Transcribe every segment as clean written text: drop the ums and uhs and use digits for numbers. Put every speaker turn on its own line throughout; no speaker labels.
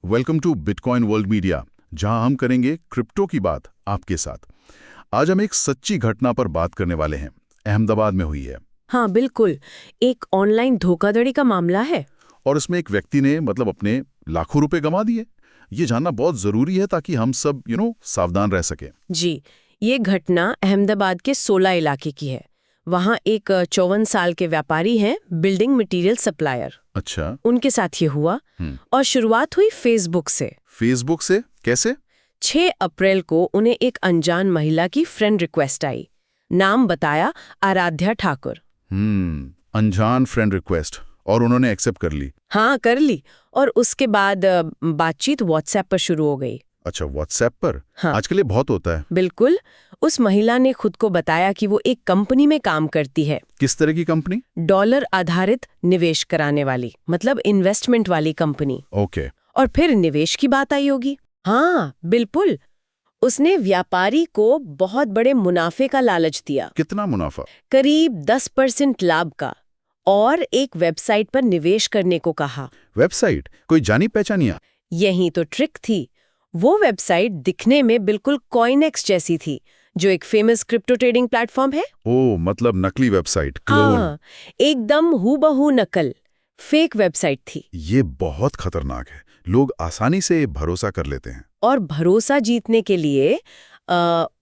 Welcome to Bitcoin World Media, जहां हम करेंगे क्रिप्टो की बात आपके साथ। आज हम एक सच्ची घटना पर बात करने वाले हैं। अहमदाबाद में हुई है
हाँ बिल्कुल। एक ऑनलाइन धोखाधड़ी का मामला है।
और इसमें एक व्यक्ति ने अपने लाखों रुपए गंवा दिए। ये जानना बहुत जरूरी है ताकि हम सब सावधान रह सकें।
जी, ये घटना अहमदाबाद के 16 इलाके की है। वहाँ एक 54 साल के व्यापारी हैं, बिल्डिंग मटेरियल सप्लायर।
अच्छा।
उनके साथ ये हुआ और शुरुआत हुई फेसबुक से।
फेसबुक से कैसे?
6 अप्रैल को उन्हें एक अनजान महिला की फ्रेंड रिक्वेस्ट आई। नाम बताया आराध्या ठाकुर।
अनजान फ्रेंड रिक्वेस्ट, और उन्होंने एक्सेप्ट कर ली?
हाँ, कर ली। और उसके बाद बातचीत व्हाट्सएप पर शुरू हो गई।
अच्छा, व्हाट्सएप पर?
हाँ,
आजकल ये बहुत होता है।
बिल्कुल। उस महिला ने खुद को बताया कि वो एक कंपनी में काम करती है।
किस तरह की कंपनी?
डॉलर आधारित निवेश कराने वाली, मतलब इन्वेस्टमेंट वाली कंपनी।
ओके।
और फिर निवेश की बात आई होगी। हाँ बिल्कुल। उसने व्यापारी को बहुत बड़े मुनाफे का लालच दिया।
कितना मुनाफा?
करीब 10% लाभ का, और एक वेबसाइट पर निवेश करने को कहा।
वेबसाइट? कोई जानी पहचानिया?
यही तो ट्रिक थी। वो वेबसाइट दिखने में बिल्कुल कॉइनेक्स जैसी थी, जो एक फेमस क्रिप्टो ट्रेडिंग प्लेटफॉर्म है।
ओह, मतलब नकली वेबसाइट, क्लोन।
हाँ, एकदम हूबहू नकल, फेक वेबसाइट थी।
ये बहुत खतरनाक है। लोग आसानी से भरोसा कर लेते हैं।
और भरोसा जीतने के लिए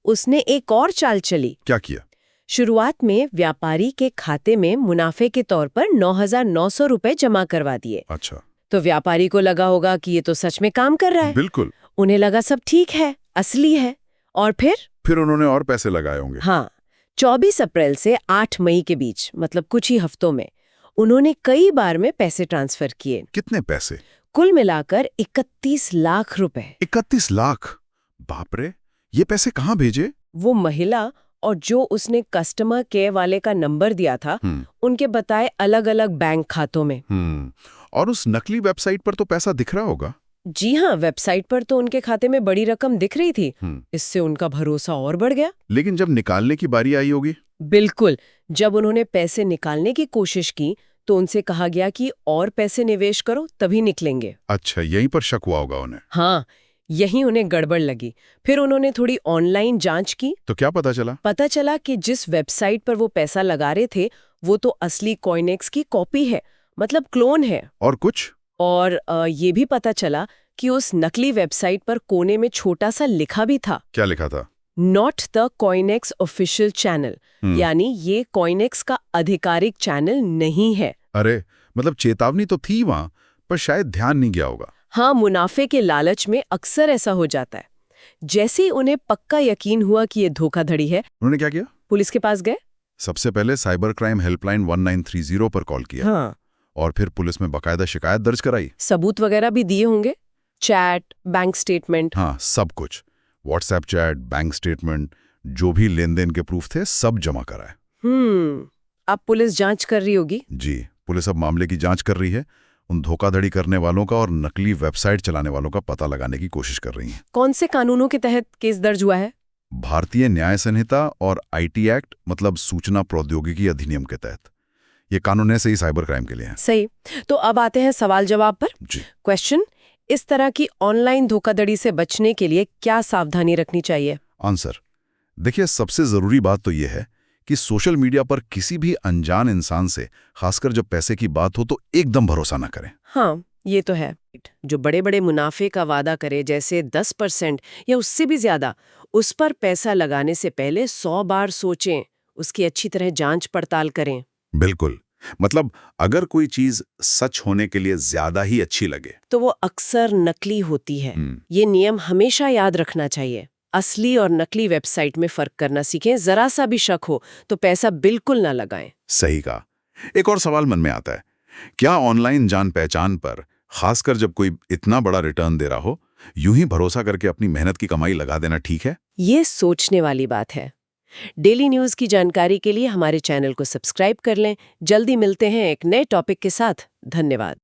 उसने एक और चाल चली।
क्या किया?
शुरुआत में व्यापारी के खाते में मुनाफे के तौर पर 9,900 रुपए जमा करवा दिए।
अच्छा।
तो व्यापारी को लगा होगा कि ये तो सच में काम कर रहा है।
बिल्कुल।
उन्हें लगा सब ठीक है, असली है। और फिर
उन्होंने और पैसे लगाए होंगे।
हाँ, 24 अप्रैल से 8 मई के बीच, मतलब कुछ ही हफ्तों में, उन्होंने कई बार में पैसे ट्रांसफर किए।
कितने पैसे?
कुल मिलाकर 31 लाख रुपए।
31 लाख? बाप रे! ये पैसे कहाँ भेजे?
वो महिला और जो उसने कस्टमर केयर वाले का नंबर दिया था, उनके बताए अलग-अलग बैंक खातों में।
और उस नकली वेबसाइट पर तो पैसा दिख रहा होगा।
जी हाँ, वेबसाइट पर तो उनके खाते में बड़ी रकम दिख रही थी। इससे उनका भरोसा और बढ़ गया।
लेकिन जब निकालने की बारी आई होगी?
बिल्कुल। जब उन्होंने पैसे निकालने की कोशिश की तो उनसे कहा गया कि और पैसे निवेश करो तभी निकलेंगे।
अच्छा, यहीं पर शक हुआ होगा उन्हें।
हाँ, यही उन्हें गड़बड़ लगी। फिर उन्होंने थोड़ी ऑनलाइन जांच की।
तो क्या पता चला?
पता चला कि जिस वेबसाइट पर वो पैसा लगा रहे थे, वो तो असली कॉइनेक्स की कॉपी है, मतलब क्लोन है।
और कुछ?
और ये भी पता चला कि उस नकली वेबसाइट पर कोने में छोटा सा लिखा भी था।
क्या लिखा था?
Not the CoinEx official channel, यानी ये कॉइनेक्स का आधिकारिक चैनल नहीं है।
अरे, मतलब चेतावनी तो थी वहां, पर शायद ध्यान नहीं गया होगा।
हाँ, मुनाफे के लालच में अक्सर ऐसा हो जाता है। जैसे ही उन्हें पक्का यकीन हुआ कि ये धोखाधड़ी है,
उन्होंने क्या किया?
पुलिस के पास गए।
सबसे पहले साइबर क्राइम हेल्पलाइन 1930 पर कॉल किया।
हाँ।
और फिर पुलिस में बकायदा शिकायत दर्ज कराई।
सबूत वगैरह भी दिए होंगे, चैट, बैंक स्टेटमेंट।
हाँ, सब कुछ। व्हाट्सएप चैट, बैंक स्टेटमेंट, जो भी लेन देन के प्रूफ थे, सब जमा कराए।
अब पुलिस जांच कर रही होगी।
जी, पुलिस अब मामले की जांच कर रही है। उन धोखाधड़ी करने वालों का और नकली वेबसाइट चलाने वालों का पता लगाने की कोशिश कर रही है।
कौन से कानूनों के तहत केस दर्ज हुआ है?
भारतीय न्याय संहिता और आईटी एक्ट, मतलब सूचना प्रौद्योगिकी अधिनियम के तहत। ये कानून ऐसे ही साइबर क्राइम के लिए है।
सही। तो अब आते हैं सवाल जवाब पर।
जी।
क्वेश्चन: इस तरह की ऑनलाइन धोखाधड़ी से बचने के लिए क्या सावधानी रखनी चाहिए?
आंसर: देखिए, सबसे जरूरी बात तो यह है कि सोशल मीडिया पर किसी भी अनजान इंसान से, खासकर जब पैसे की बात हो, तो एकदम भरोसा ना करें।
हाँ, ये तो है। जो बड़े बड़े मुनाफे का वादा करे, जैसे 10% या उससे भी ज्यादा, उस पर पैसा लगाने से पहले 100 बार सोचें, उसकी अच्छी तरह जांच पड़ताल करें।
बिल्कुल। मतलब अगर कोई चीज सच होने के लिए ज्यादा ही अच्छी लगे,
तो वो अक्सर नकली होती है। ये नियम हमेशा याद रखना चाहिए। असली और नकली वेबसाइट में फर्क करना सीखें। जरा सा भी शक हो तो पैसा बिल्कुल ना लगाएं।
सही कहा। एक और सवाल मन में आता है, क्या ऑनलाइन जान पहचान पर, खासकर जब कोई इतना बड़ा रिटर्न दे रहा हो, यूं ही भरोसा करके अपनी मेहनत की कमाई लगा देना ठीक है?
ये सोचने वाली बात है। डेली न्यूज़ की जानकारी के लिए हमारे चैनल को सब्सक्राइब कर लें। जल्दी मिलते हैं एक नए टॉपिक के साथ। धन्यवाद।